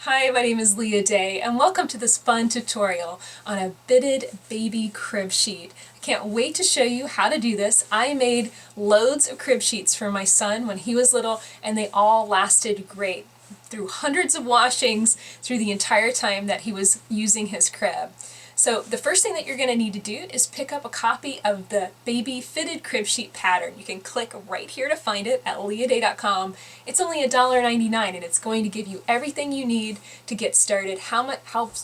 Hi, my name is Leah Day, and welcome to this fun tutorial on a bitted baby crib sheet. I can't wait to show you how to do this. I made loads of crib sheets for my son when he was little, and they all lasted great through hundreds of washings through the entire time that he was using his crib. So the first thing that you're going to need to do is pick up a copy of the baby fitted crib sheet pattern. You can click right here to find it at leahday.com. It's only $1.99 and it's going to give you everything you need to get started,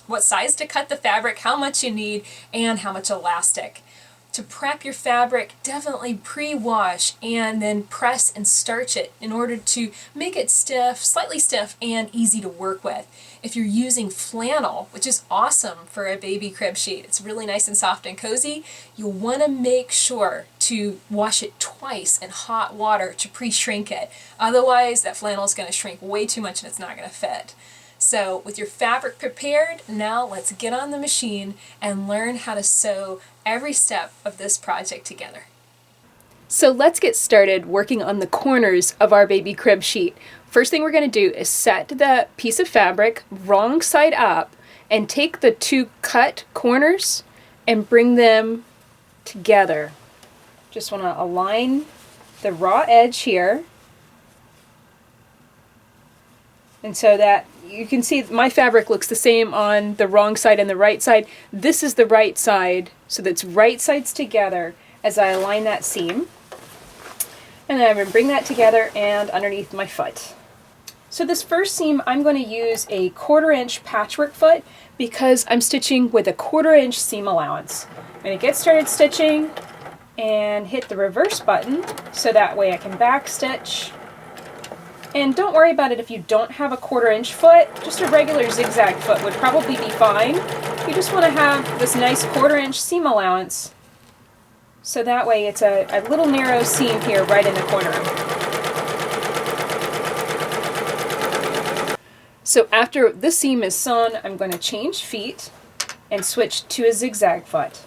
what size to cut the fabric, how much you need, and how much elastic. To prep your fabric, definitely pre-wash and then press and starch it in order to make it stiff, slightly stiff, and easy to work with. If you're using flannel, which is awesome for a baby crib sheet, it's really nice and soft and cozy, you'll want to make sure to wash it twice in hot water to pre-shrink it. Otherwise, that flannel is going to shrink way too much and it's not going to fit. So with your fabric prepared, now let's get on the machine and learn how to sew every step of this project together. So let's get started working on the corners of our baby crib sheet. First thing we're going to do is set the piece of fabric wrong side up and take the two cut corners and bring them together. Just want to align the raw edge here. And so that you can see my fabric looks the same on the wrong side and the right side. This is the right side, so that's right sides together as I align that seam. And then I'm going to bring that together and underneath my foot. So this first seam, I'm going to use a 1/4 inch patchwork foot because I'm stitching with a 1/4 inch seam allowance. I'm going to get started stitching and hit the reverse button so that way I can back stitch. And don't worry about it if you don't have a 1/4 inch foot, just a regular zigzag foot would probably be fine. You just want to have this nice 1/4 inch seam allowance so that way it's a little narrow seam here right in the corner. So after this seam is sewn, I'm going to change feet and switch to a zigzag foot.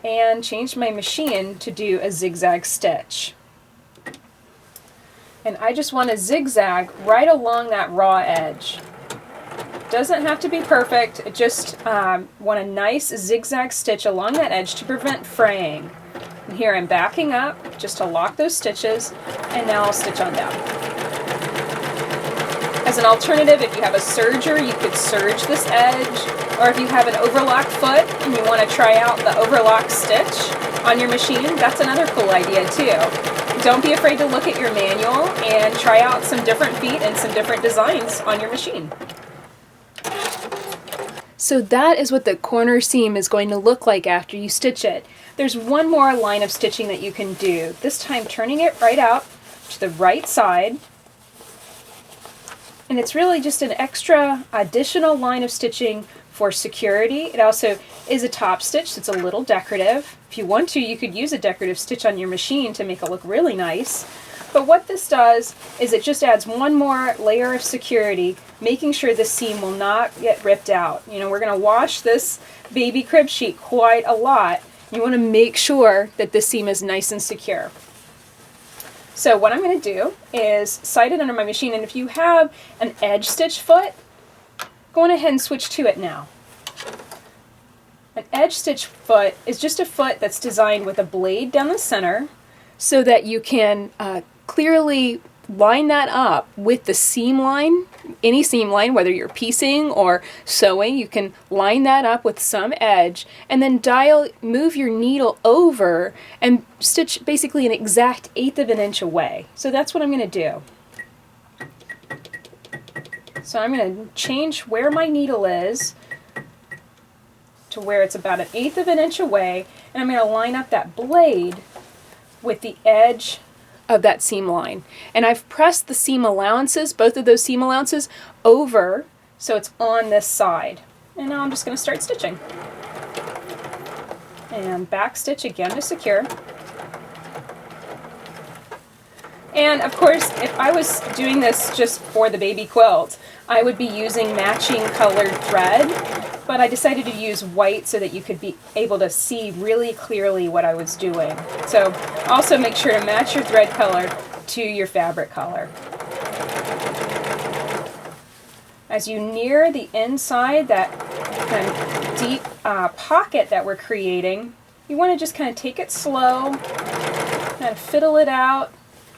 And change my machine to do a zigzag stitch. And I just want to zigzag right along that raw edge. Doesn't have to be perfect, I just want a nice zigzag stitch along that edge to prevent fraying. And here I'm backing up just to lock those stitches, and now I'll stitch on down. As an alternative, if you have a serger, you could serge this edge, or if you have an overlock foot and you want to try out the overlock stitch on your machine, that's another cool idea too. Don't be afraid to look at your manual and try out some different feet and some different designs on your machine. So that is what the corner seam is going to look like after you stitch it. There's one more line of stitching that you can do, this time turning it right out to the right side. And it's really just an extra additional line of stitching for security. It also is a top stitch that's a little decorative. If you want to, you could use a decorative stitch on your machine to make it look really nice. But what this does is it just adds one more layer of security, making sure the seam will not get ripped out. You know, we're going to wash this baby crib sheet quite a lot. You want to make sure that this seam is nice and secure. So what I'm going to do is sight it under my machine, and if you have an edge stitch foot, go on ahead and switch to it now. An edge stitch foot is just a foot that's designed with a blade down the center so that you can clearly line that up with the seam line, any seam line, whether you're piecing or sewing, you can line that up with some edge and then move your needle over and stitch basically an exact 1/8 of an inch away. So that's what I'm going to do. So I'm going to change where my needle is to where it's about an 1/8 of an inch away, and I'm going to line up that blade with the edge of that seam line. And I've pressed the seam allowances, both of those seam allowances, over so it's on this side. And now I'm just going to start stitching. And back stitch again to secure. And of course, if I was doing this just for the baby quilt, I would be using matching colored thread, but I decided to use white so that you could be able to see really clearly what I was doing. So also make sure to match your thread color to your fabric color. As you near the inside, that kind of deep pocket that we're creating, you want to just kind of take it slow, kind of fiddle it out,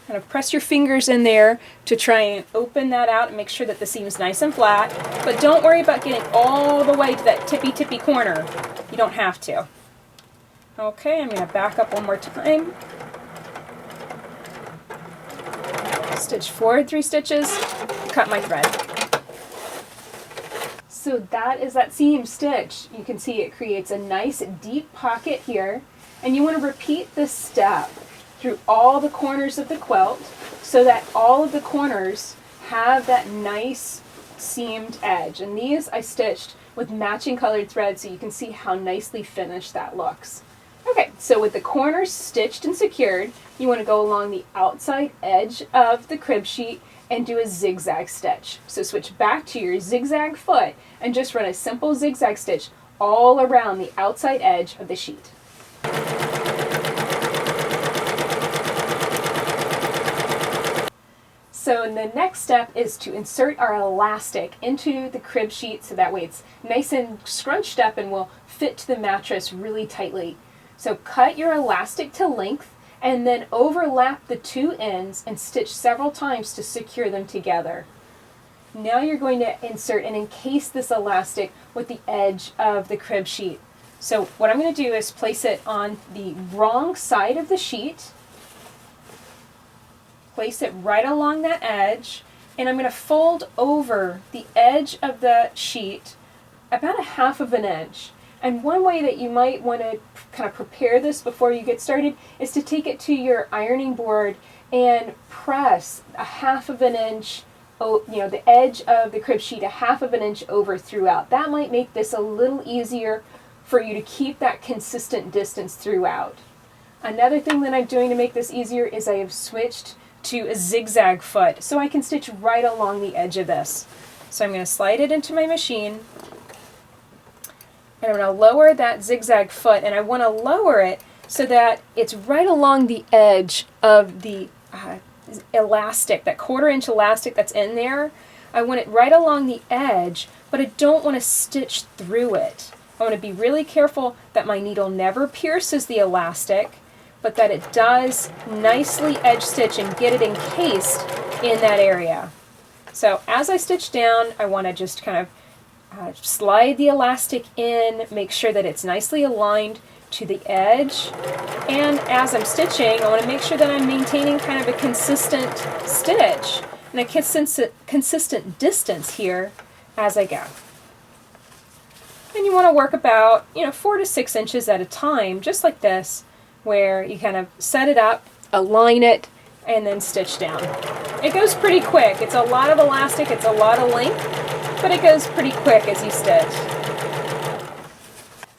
kind of press your fingers in there to try and open that out and make sure that the seam's nice and flat. But don't worry about getting all the way to that tippy corner. You don't have to. Okay, I'm going to back up one more time. Stitch forward 3 stitches, cut my thread. So that is that seam stitch. You can see it creates a nice deep pocket here, and you want to repeat this step through all the corners of the quilt so that all of the corners have that nice seamed edge. And these I stitched with matching colored thread so you can see how nicely finished that looks. Okay, so with the corners stitched and secured, you want to go along the outside edge of the crib sheet and do a zigzag stitch. So switch back to your zigzag foot and just run a simple zigzag stitch all around the outside edge of the sheet. So the next step is to insert our elastic into the crib sheet so that way it's nice and scrunched up and will fit to the mattress really tightly. So cut your elastic to length and then overlap the 2 ends and stitch several times to secure them together. Now you're going to insert and encase this elastic with the edge of the crib sheet. So what I'm going to do is place it on the wrong side of the sheet, place it right along that edge, and I'm going to fold over the edge of the sheet about 1/2 inch. And one way that you might want to kind of prepare this before you get started is to take it to your ironing board and press 1/2 inch, the edge of the crib sheet 1/2 inch over throughout. That might make this a little easier for you to keep that consistent distance throughout. Another thing that I'm doing to make this easier is I have switched to a zigzag foot so I can stitch right along the edge of this. So I'm going to slide it into my machine. And I'm going to lower that zigzag foot, and I want to lower it so that it's right along the edge of the elastic, that 1/4 inch elastic that's in there. I want it right along the edge, but I don't want to stitch through it. I want to be really careful that my needle never pierces the elastic, but that it does nicely edge stitch and get it encased in that area. So as I stitch down, I want to just kind of slide the elastic in, make sure that it's nicely aligned to the edge. And as I'm stitching, I want to make sure that I'm maintaining kind of a consistent stitch and a consistent distance here as I go. And you want to work about 4 to 6 inches at a time, just like this, where you kind of set it up, align it, and then stitch down. It goes pretty quick. It's a lot of elastic, it's a lot of length, but it goes pretty quick as you stitch.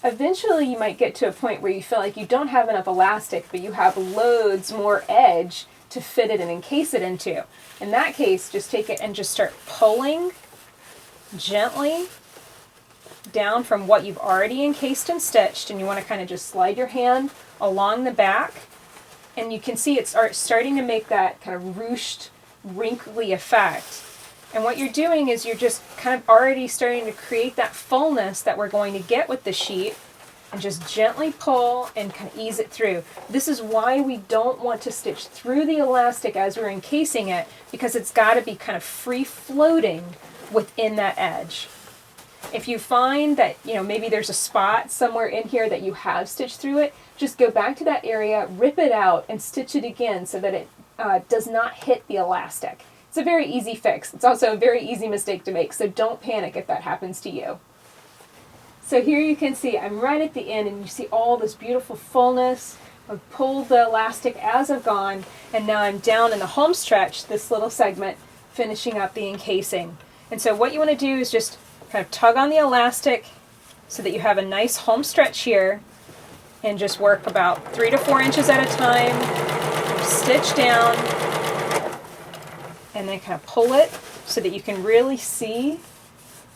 Eventually you might get to a point where you feel like you don't have enough elastic, but you have loads more edge to fit it and encase it into. In that case, just take it and just start pulling gently down from what you've already encased and stitched, and you want to kind of just slide your hand along the back, and you can see it's starting to make that kind of ruched, wrinkly effect. And what you're doing is you're just kind of already starting to create that fullness that we're going to get with the sheet, and just gently pull and kind of ease it through. This is why we don't want to stitch through the elastic as we're encasing it, because it's got to be kind of free floating within that edge. If you find that maybe there's a spot somewhere in here that you have stitched through it, just go back to that area, rip it out, and stitch it again so that it does not hit the elastic. It's a very easy fix. It's also a very easy mistake to make, so don't panic if that happens to you. So here you can see I'm right at the end, and you see all this beautiful fullness. I've pulled the elastic as I've gone, and now I'm down in the home stretch, this little segment, finishing up the encasing. And so what you want to do is just kind of tug on the elastic so that you have a nice home stretch here, and just work about 3 to 4 inches at a time, stitch down, and then kind of pull it so that you can really see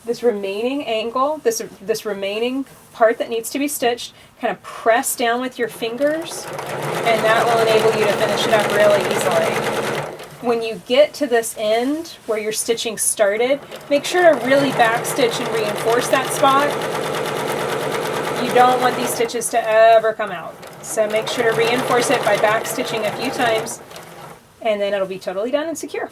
this remaining angle, this remaining part that needs to be stitched. Kind of press down with your fingers, and that will enable you to finish it up really easily. when you get to this end where your stitching started, make sure to really backstitch and reinforce that spot. You don't want these stitches to ever come out. So make sure to reinforce it by backstitching a few times, and then it'll be totally done and secure.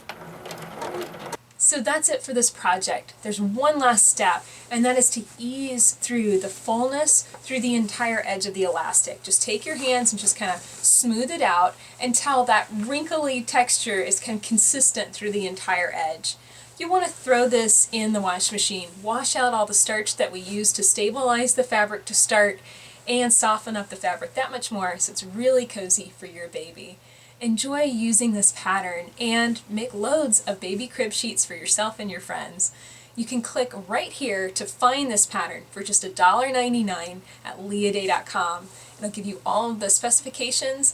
So that's it for this project. There's one last step, and that is to ease through the fullness through the entire edge of the elastic. Just take your hands and just kind of smooth it out until that wrinkly texture is kind of consistent through the entire edge. You want to throw this in the wash machine. Wash out all the starch that we used to stabilize the fabric to start and soften up the fabric that much more so it's really cozy for your baby. Enjoy using this pattern and make loads of baby crib sheets for yourself and your friends. You can click right here to find this pattern for just $1.99 at leahday.com. It'll give you all of the specifications,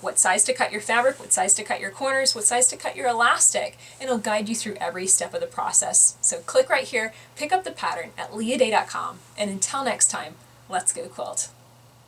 what size to cut your fabric, what size to cut your corners, what size to cut your elastic, and it'll guide you through every step of the process. So click right here, pick up the pattern at leahday.com, and until next time, let's go quilt.